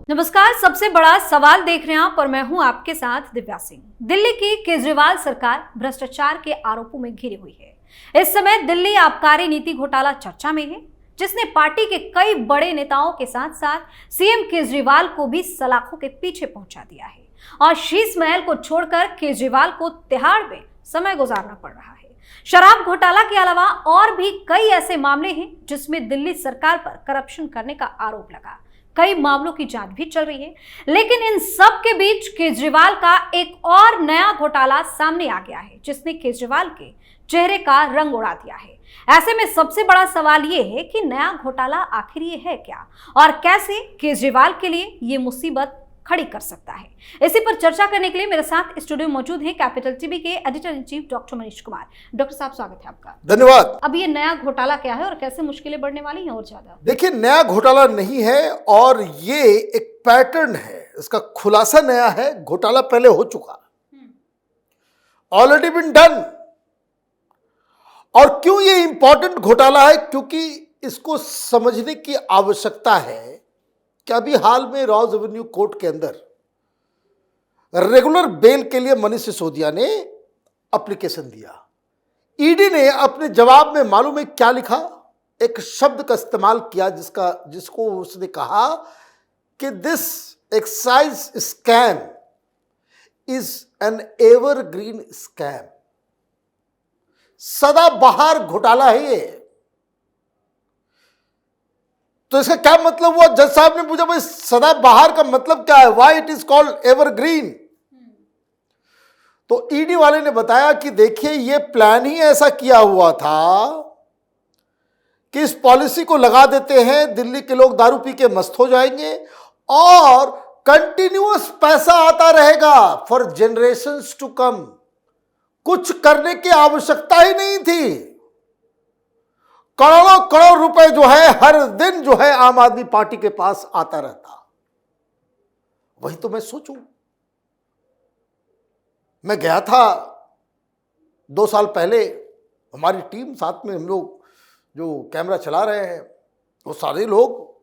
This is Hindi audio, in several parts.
नमस्कार, सबसे बड़ा सवाल देख रहे हैं आप और मैं हूं आपके साथ दिव्या सिंह। दिल्ली की केजरीवाल सरकार भ्रष्टाचार के आरोपों में घिरी हुई है। इस समय दिल्ली आबकारी नीति घोटाला चर्चा में है, जिसने पार्टी के कई बड़े नेताओं के साथ साथ सीएम केजरीवाल को भी सलाखों के पीछे पहुंचा दिया है और शीश महल को छोड़कर केजरीवाल को तिहाड़ में समय गुजारना पड़ रहा है। शराब घोटाला के अलावा और भी कई ऐसे मामले हैं जिसमें दिल्ली सरकार पर करप्शन करने का आरोप लगा। कई मामलों की जांच भी चल रही है, लेकिन इन सब के बीच केजरीवाल का एक और नया घोटाला सामने आ गया है, जिसने केजरीवाल के चेहरे का रंग उड़ा दिया है। ऐसे में सबसे बड़ा सवाल ये है कि नया घोटाला आखिर ये है क्या और कैसे केजरीवाल के लिए ये मुसीबत खड़ी कर सकता है। इसी पर चर्चा करने के लिए मेरे साथ स्टूडियो मौजूद हैं कैपिटल टीवी के editor in chief doctor Manish Kumar. Doctor साहब, स्वागत है आपका। धन्यवाद। अब ये नया घोटाला क्या है और कैसे मुश्किलें बढ़ने वाली हैं और ज्यादा? देखिए, नया घोटाला नहीं है और ये एक पैटर्न है। इसका खुलासा नया है, घोटाला पहले हो चुका, ऑलरेडी बीन डन। और क्यों ये इंपॉर्टेंट घोटाला है? क्योंकि इसको समझने की आवश्यकता है कि अभी हाल में रॉज एवेन्यू कोर्ट के अंदर रेगुलर बेल के लिए मनीष सिसोदिया ने एप्लीकेशन दिया। ईडी ने अपने जवाब में मालूम है क्या लिखा? एक शब्द का इस्तेमाल किया जिसको उसने कहा कि this excise scam is an evergreen scam. सदाबहार घोटाला है ये। तो इसका क्या मतलब हुआ? जज साहब ने पूछा, भाई सदाबहार का मतलब क्या है? Why it is called evergreen? तो ईडी वाले ने बताया कि देखिए, ये प्लान ही ऐसा किया हुआ था कि इस पॉलिसी को लगा देते हैं, दिल्ली के लोग दारू पी के मस्त हो जाएंगे और कंटिन्यूअस पैसा आता रहेगा फॉर जनरेशंस टू कम। कुछ करने की आवश्यकता ही नहीं थी। करोड़ों करोड़ रुपए जो है हर दिन जो है आम आदमी पार्टी के पास आता रहता। वही तो मैं सोचूं। मैं गया था 2 साल पहले, हमारी टीम साथ में, हम लोग जो कैमरा चला रहे हैं वो सारे लोग,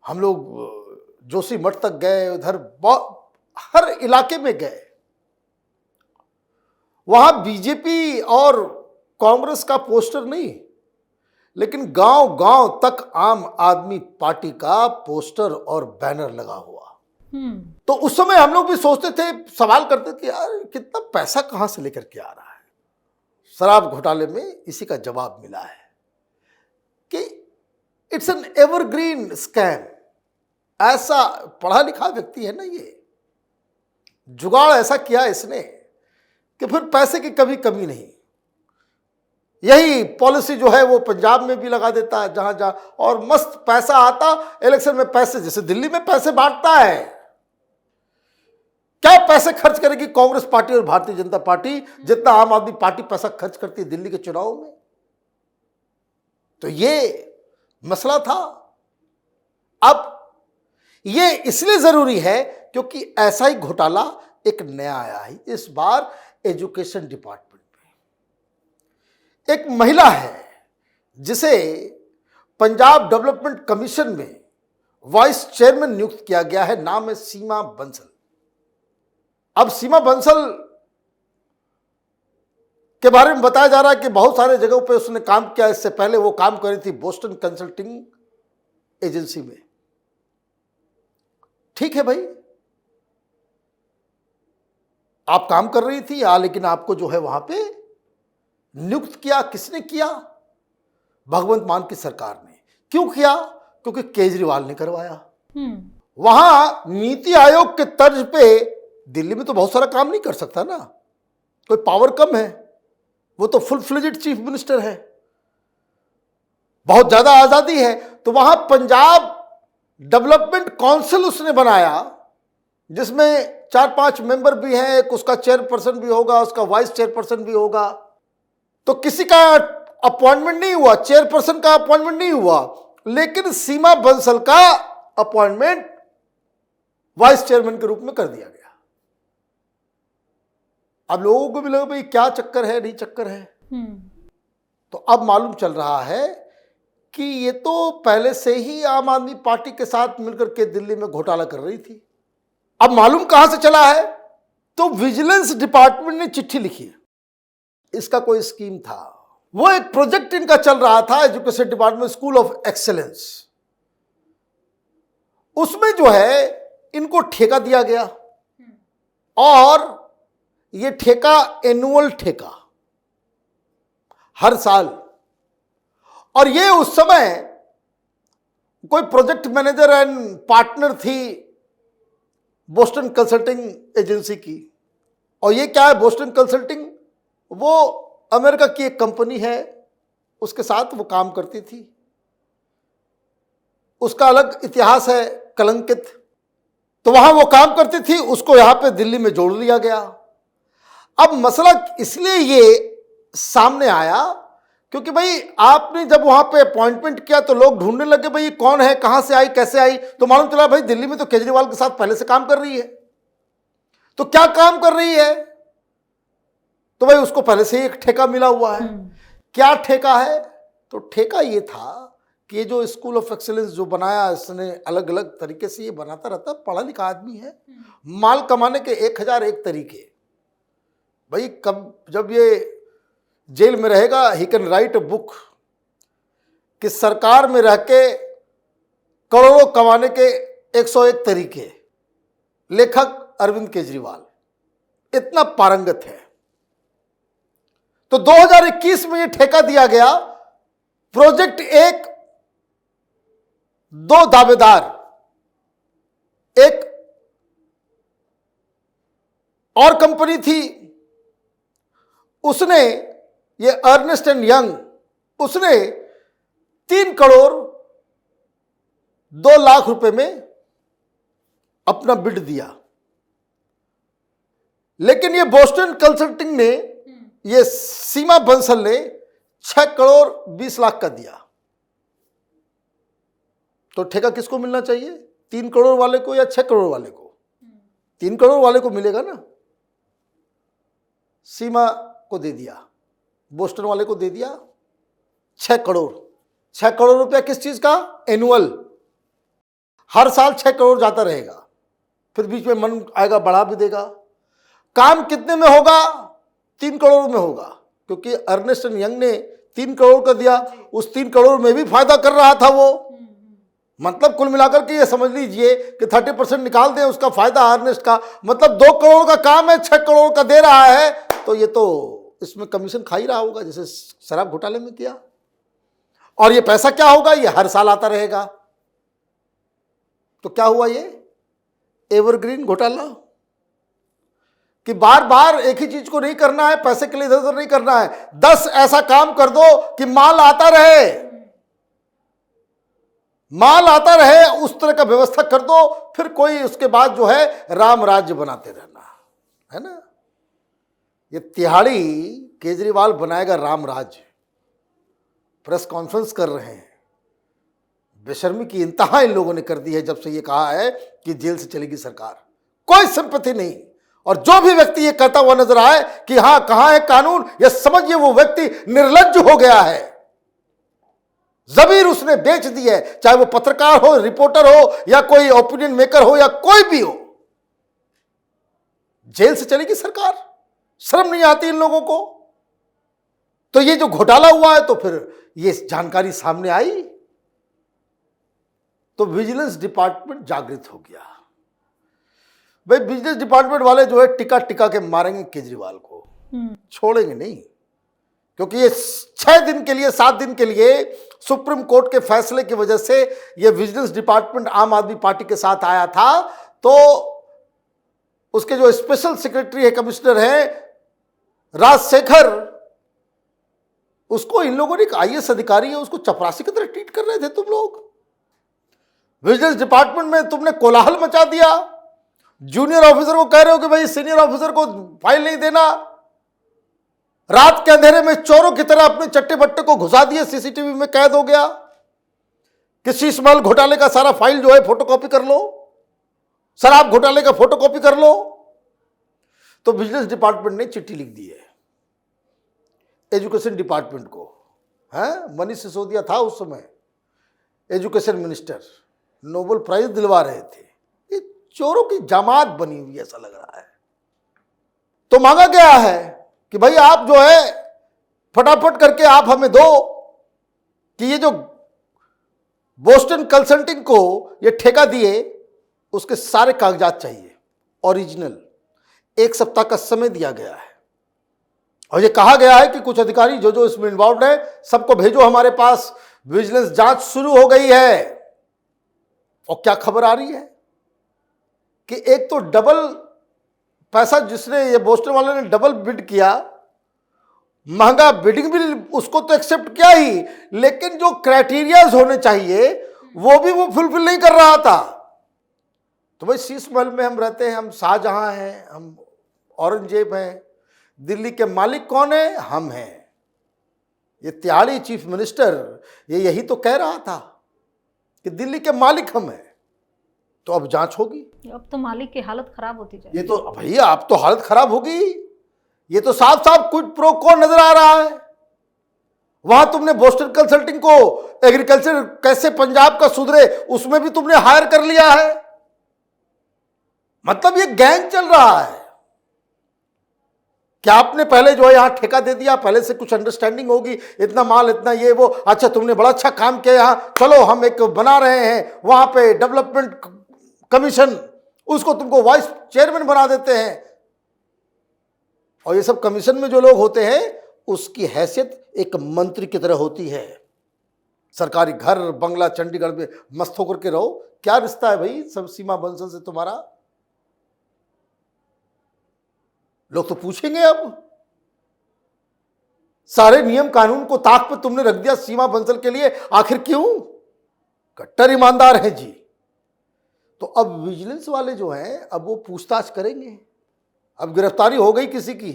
हम लोग जोशी मठ तक गए, उधर हर इलाके में गए। वहां बीजेपी और कांग्रेस का पोस्टर नहीं, लेकिन गांव गांव तक आम आदमी पार्टी का पोस्टर और बैनर लगा हुआ। तो उस समय हम लोग भी सोचते थे, सवाल करते थे, यार कितना पैसा कहां से लेकर के आ रहा है। शराब घोटाले में इसी का जवाब मिला है कि इट्स एन एवरग्रीन स्कैम। ऐसा पढ़ा लिखा व्यक्ति है ना, ये जुगाड़ ऐसा किया इसने कि फिर पैसे की कभी कमी नहीं। यही पॉलिसी जो है वो पंजाब में भी लगा देता है, जहां जहां, और मस्त पैसा आता इलेक्शन में। पैसे जैसे दिल्ली में पैसे बांटता है, क्या पैसे खर्च करेगी कांग्रेस पार्टी और भारतीय जनता पार्टी जितना आम आदमी पार्टी पैसा खर्च करती है दिल्ली के चुनाव में? तो ये मसला था। अब ये इसलिए जरूरी है क्योंकि ऐसा ही घोटाला एक नया आया है इस बार एजुकेशन डिपार्टमेंट में। एक महिला है जिसे पंजाब डेवलपमेंट कमीशन में वाइस चेयरमैन नियुक्त किया गया है। नाम है सीमा बंसल। अब सीमा बंसल के बारे में बताया जा रहा है कि बहुत सारे जगहों पे उसने काम किया। इससे पहले वो काम कर रही थी बोस्टन कंसल्टिंग एजेंसी में। ठीक है भाई, आप काम कर रही थी, लेकिन आपको जो है वहां पे नियुक्त किया किसने किया? भगवंत मान की सरकार ने। क्यों किया? क्योंकि केजरीवाल ने करवाया। वहां नीति आयोग के तर्ज पे दिल्ली में तो बहुत सारा काम नहीं कर सकता ना, कोई पावर कम है, वो तो फुल फ्लेजेड चीफ मिनिस्टर है, बहुत ज्यादा आजादी है। तो वहां पंजाब डेवलपमेंट काउंसिल उसने बनाया, जिसमें 4-5 मेंबर भी हैं, एक उसका चेयरपर्सन भी होगा, उसका वाइस चेयरपर्सन भी होगा। तो किसी का अपॉइंटमेंट नहीं हुआ, चेयरपर्सन का अपॉइंटमेंट नहीं हुआ, लेकिन सीमा बंसल का अपॉइंटमेंट वाइस चेयरमैन के रूप में कर दिया गया। अब लोगों को भी लगा भाई क्या चक्कर है, नहीं चक्कर है। तो अब मालूम चल रहा है कि ये तो पहले से ही आम आदमी पार्टी के साथ मिलकर के दिल्ली में घोटाला कर रही थी। अब मालूम कहां से चला है, तो विजिलेंस डिपार्टमेंट ने चिट्ठी लिखी है। इसका कोई स्कीम था, वो एक प्रोजेक्ट इनका चल रहा था, education department school of excellence. उसमें जो है इनको ठेका दिया गया, और ये ठेका एनुअल ठेका हर साल। और ये उस समय कोई प्रोजेक्ट मैनेजर एंड पार्टनर थी बोस्टन कंसल्टिंग एजेंसी की। और ये क्या है बोस्टन कंसल्टिंग, वो अमेरिका की एक कंपनी है, उसके साथ वो काम करती थी। उसका अलग इतिहास है, कलंकित। तो वहां वो काम करती थी, उसको यहां पे दिल्ली में जोड़ लिया गया। अब मसला इसलिए ये सामने आया क्योंकि भाई आपने जब वहां पे अपॉइंटमेंट किया तो लोग ढूंढने लगे भाई कौन है, कहां से आई, कैसे आई। तो मालूम चला भाई दिल्ली में तो केजरीवाल के साथ पहले से काम कर रही है। तो क्या काम कर रही है, तो भाई उसको पहले से ही एक ठेका मिला हुआ है। क्या ठेका है, तो ठेका ये था कि ये जो स्कूल ऑफ एक्सीलेंस जो बनाया इसने, अलग अलग तरीके से ये बनाता रहता, पढ़ा लिखा आदमी है, माल कमाने के 1001 तरीके। भाई कब जब ये जेल में रहेगा, he can write a book कि सरकार में रह के करोड़ों कमाने के 101 तरीके। लेखक अरविंद केजरीवाल इतना पारंगत है। तो 2021 में ये ठेका दिया गया। प्रोजेक्ट एक, 2 दावेदार, एक और कंपनी थी, उसने, ये अर्नेस्ट एंड यंग, उसने 3 करोड़ 2 लाख रुपए में अपना बिड दिया। लेकिन ये बोस्टन कंसल्टिंग ने, ये सीमा बंसल ने 6 करोड़ 20 लाख का दिया। तो ठेका किसको मिलना चाहिए, 3 करोड़ वाले को या 6 करोड़ वाले को? 3 करोड़ वाले को मिलेगा ना। सीमा को दे दिया, बोस्टन वाले को दे दिया 6 करोड़। 6 करोड़ रुपया किस चीज का, एनुअल। हर साल 6 करोड़ जाता रहेगा, फिर बीच में मन आएगा बढ़ा भी देगा। काम कितने में होगा, 3 करोड़ में होगा, क्योंकि अर्नेस्ट एंड यंग ने 3 करोड़ का दिया, उस 3 करोड़ में भी फायदा कर रहा था वो। मतलब कुल मिलाकर के ये समझ लीजिए कि 30% निकाल दें उसका फायदा अर्नेस्ट का, मतलब 2 करोड़ का काम है, 6 करोड़ का दे रहा है, तो ये तो इसमें कमीशन खा ही रहा होगा, जैसे शराब घोटाले में किया। और ये पैसा क्या होगा, ये हर साल आता रहेगा। तो क्या हुआ, ये एवरग्रीन घोटाला, कि बार बार एक ही चीज को नहीं करना है, पैसे के लिए इधर उधर नहीं करना है। 10 ऐसा काम कर दो कि माल आता रहे, माल आता रहे, उस तरह का व्यवस्था कर दो, फिर कोई उसके बाद जो है राम राज्य बनाते रहना है ना। ये तिहाड़ी केजरीवाल बनाएगा राम राज्य, प्रेस कॉन्फ्रेंस कर रहे हैं। बेशर्मी की इंतहा इन लोगों ने कर दी है जब से ये कहा है कि जेल से चलेगी सरकार। कोई सिंपैथी नहीं। और जो भी व्यक्ति ये कहता हुआ नजर आए कि हां कहां है कानून, ये समझिए वो व्यक्ति निर्लज्ज हो गया है। जमीर उसने बेच दी है, चाहे वो पत्रकार हो, रिपोर्टर हो, या कोई ओपिनियन मेकर हो, या कोई भी हो। जेल से चलेगी सरकार, शर्म नहीं आती इन लोगों को। तो ये जो घोटाला हुआ है, तो फिर ये जानकारी सामने आई, तो विजिलेंस डिपार्टमेंट जागृत हो गया। भाई विजिलेंस डिपार्टमेंट वाले जो है टिका टिका के मारेंगे केजरीवाल को, छोड़ेंगे नहीं। क्योंकि ये 6 दिन के लिए, 7 दिन के लिए सुप्रीम कोर्ट के फैसले की वजह से ये विजिलेंस डिपार्टमेंट आम आदमी पार्टी के साथ आया था। तो उसके जो स्पेशल सेक्रेटरी है, कमिश्नर है राजशेखर, उसको इन लोगों ने, एक IAS अधिकारी है, उसको चपरासी की तरह ट्रीट कर रहे थे तुम लोग। विजिलेंस डिपार्टमेंट में तुमने कोलाहल मचा दिया। जूनियर ऑफिसर को कह रहे हो कि भाई सीनियर ऑफिसर को फाइल नहीं देना। रात के अंधेरे में चोरों की तरह अपने चट्टे बट्टे को घुसा दिए, सीसीटीवी में कैद हो गया कि शीश महल घोटाले का सारा फाइल जो है फोटोकॉपी कर लो, शराब घोटाले का फोटोकॉपी कर लो। तो विजिलेंस डिपार्टमेंट ने चिट्ठी लिख दी है एजुकेशन डिपार्टमेंट को, है मनीष सिसोदिया था उस समय, एजुकेशन मिनिस्टर नोबेल प्राइज दिलवा रहे थे। ये चोरों की जमात बनी हुई ऐसा लग रहा है। तो मांगा गया है कि भाई आप जो है फटाफट करके आप हमें दो कि ये जो बोस्टन कंसल्टिंग को ये ठेका दिए उसके सारे कागजात चाहिए ओरिजिनल। 1 सप्ताह का समय दिया गया है और ये कहा गया है कि कुछ अधिकारी जो जो इसमें इन्वॉल्व है सबको भेजो हमारे पास। विजिलेंस जांच शुरू हो गई है। और क्या खबर आ रही है कि एक तो डबल पैसा जिसने ये बोस्टन वाले ने डबल बिड किया, महंगा बिडिंग भी उसको तो एक्सेप्ट किया ही, लेकिन जो क्राइटेरियाज होने चाहिए वो भी वो फुलफिल नहीं कर रहा था। तो भाई शीश महल में हम रहते हैं, हम शाहजहां हैं, हम औरंगजेब हैं, दिल्ली के मालिक कौन है? हम हैं। ये तिहाड़ी चीफ मिनिस्टर ये यही तो कह रहा था कि दिल्ली के मालिक हम हैं। तो अब जांच होगी। अब तो मालिक की हालत खराब होती जाएगी। ये तो भैया अब तो हालत खराब होगी। ये तो साफ साफ क्विड प्रो को नजर आ रहा है। वहां तुमने बोस्टन कंसल्टिंग को एग्रीकल्चर कैसे पंजाब का सुधरे उसमें भी तुमने हायर कर लिया है। मतलब ये गैंग चल रहा है। क्या आपने पहले जो है यहां ठेका दे दिया, पहले से कुछ अंडरस्टैंडिंग होगी, इतना माल इतना ये वो, अच्छा तुमने बड़ा अच्छा काम किया यहां, चलो हम एक बना रहे हैं वहां पे डेवलपमेंट कमीशन, उसको तुमको वाइस चेयरमैन बना देते हैं। और ये सब कमीशन में जो लोग होते हैं उसकी हैसियत एक मंत्री की तरह होती है। सरकारी घर बंगला चंडीगढ़ में मस्त होकर के रहो। क्या रिश्ता है भाई सब सीमा बंसल से तुम्हारा? लोग तो पूछेंगे। अब सारे नियम कानून को ताक पे तुमने रख दिया सीमा बंसल के लिए, आखिर क्यों? कट्टर ईमानदार हैं जी। तो अब विजिलेंस वाले जो हैं अब वो पूछताछ करेंगे। अब गिरफ्तारी हो गई किसी की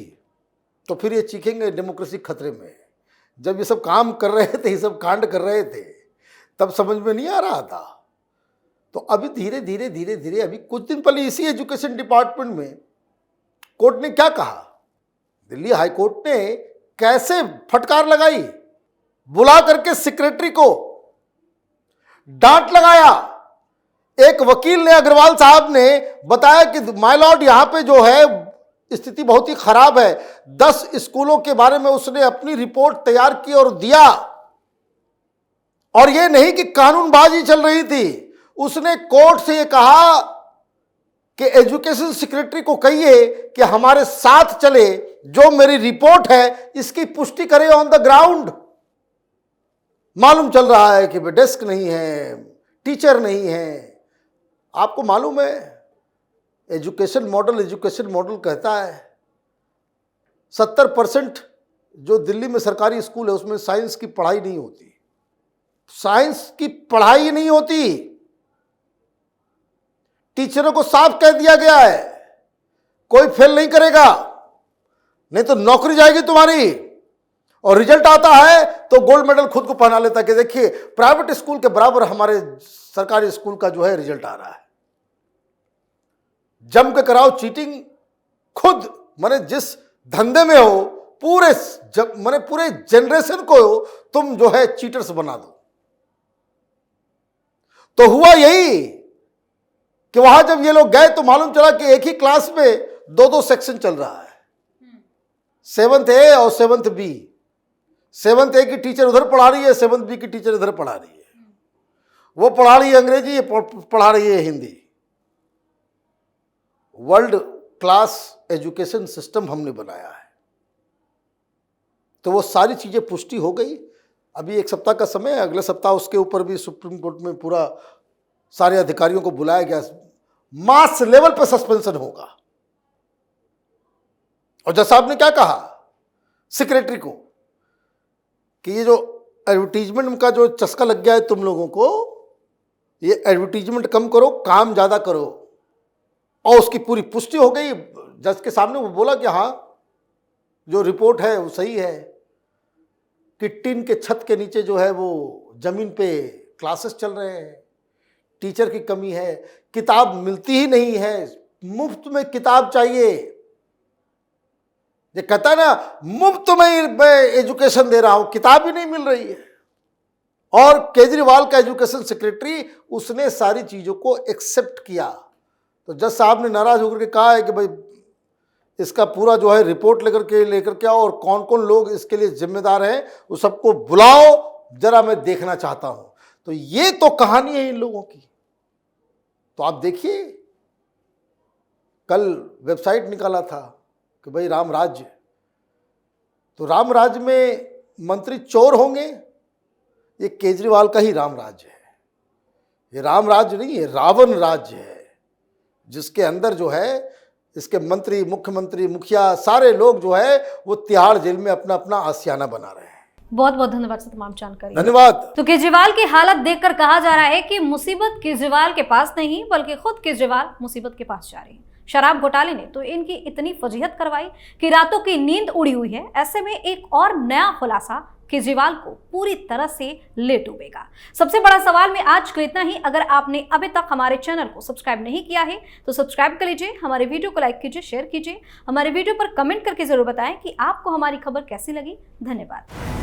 तो फिर ये चीखेंगे डेमोक्रेसी खतरे में। जब ये सब काम कर रहे थे, ये सब कांड कर रहे थे, तब समझ में नहीं आ रहा था। तो अभी धीरे धीरे धीरे धीरे अभी कुछ दिन पहले इसी एजुकेशन डिपार्टमेंट में कोर्ट ने क्या कहा, दिल्ली हाई कोर्ट ने कैसे फटकार लगाई, बुला करके सेक्रेटरी को डांट लगाया। एक वकील ने, अग्रवाल साहब ने बताया कि माय लॉर्ड यहां पे जो है स्थिति बहुत ही खराब है। 10 स्कूलों के बारे में उसने अपनी रिपोर्ट तैयार की और दिया। और यह नहीं कि कानूनबाजी चल रही थी, उसने कोर्ट से यह कहा कि एजुकेशन सेक्रेटरी को कहिए कि हमारे साथ चले, जो मेरी रिपोर्ट है इसकी पुष्टि करे ऑन द ग्राउंड। मालूम चल रहा है कि डेस्क नहीं है, टीचर नहीं है। आपको मालूम है एजुकेशन मॉडल कहता है 70% जो दिल्ली में सरकारी स्कूल है उसमें साइंस की पढ़ाई नहीं होती। साइंस की पढ़ाई नहीं होती। टीचरों को साफ कह दिया गया है कोई फेल नहीं करेगा, नहीं तो नौकरी जाएगी तुम्हारी। और रिजल्ट आता है तो गोल्ड मेडल खुद को पहना लेता कि देखिए प्राइवेट स्कूल के बराबर हमारे सरकारी स्कूल का जो है रिजल्ट आ रहा है। जम के कराओ चीटिंग खुद, माने जिस धंधे में हो पूरे जनरेशन को तुम जो है चीटर्स बना दो। तो हुआ यही कि वहां जब ये लोग गए तो मालूम चला कि एक ही क्लास में 2-2 सेक्शन चल रहा है, 7th A और 7th B। 7th A की टीचर उधर पढ़ा रही है, 7th B की टीचर इधर पढ़ा रही है। वो पढ़ा रही है अंग्रेजी, ये पढ़ा रही है Hindi. World class education system हमने बनाया है। तो वो सारी चीजें पुष्टि हो गई। अभी 1 सप्ताह का समय है, अगले सप्ताह उसके ऊपर भी सुप्रीम कोर्ट में पूरा सारे अधिकारियों को बुलाया गया, मास लेवल पर सस्पेंशन होगा। और जज साहब ने क्या कहा सेक्रेटरी को कि ये जो एडवर्टीजमेंट का जो चस्का लग गया है तुम लोगों को, ये एडवर्टीजमेंट कम करो, काम ज्यादा करो। और उसकी पूरी पुष्टि हो गई जज के सामने। वो बोला कि हाँ जो रिपोर्ट है वो सही है कि टिन के छत के नीचे जो है वो जमीन पे क्लासेस चल रहे हैं, टीचर की कमी है, किताब मिलती ही नहीं है, मुफ्त में किताब चाहिए। ये कहता है ना मुफ्त में मैं एजुकेशन दे रहा हूं, किताब ही नहीं मिल रही है। और केजरीवाल का एजुकेशन सेक्रेटरी, उसने सारी चीजों को एक्सेप्ट किया। तो जज साहब ने नाराज होकर के कहा है कि भाई इसका पूरा जो है रिपोर्ट लेकर के आओ और कौन कौन लोग इसके लिए जिम्मेदार हैं वो सबको बुलाओ, जरा मैं देखना चाहता हूं। तो ये तो कहानी है इन लोगों की। तो आप देखिए, कल वेबसाइट निकाला था कि भाई राम राज्य, तो राम राज्य में मंत्री चोर होंगे, ये केजरीवाल का ही राम राज्य है। ये राम राज्य नहीं है, रावण राज्य है, जिसके अंदर जो है इसके मंत्री, मुख्यमंत्री, मुखिया सारे लोग जो है वो तिहाड़ जेल में अपना अपना आशियाना बना रहे हैं। बहुत बहुत धन्यवाद सर तमाम जानकारी। धन्यवाद। तो केजरीवाल की हालत देखकर कहा जा रहा है कि मुसीबत केजरीवाल के पास नहीं बल्कि खुद केजरीवाल मुसीबत के पास जा रहे हैं। शराब घोटाले ने तो इनकी इतनी फजीहत करवाई कि रातों की नींद उड़ी हुई है। ऐसे में एक और नया खुलासा केजरीवाल को पूरी तरह से ले डूबेगा। सबसे बड़ा सवाल में आज को इतना ही। अगर आपने अभी तक हमारे चैनल को सब्सक्राइब नहीं किया है तो सब्सक्राइब कर लीजिए, हमारे वीडियो को लाइक कीजिए, शेयर कीजिए, हमारे वीडियो पर कमेंट करके जरूर बताएं कि आपको हमारी खबर कैसी लगी। धन्यवाद।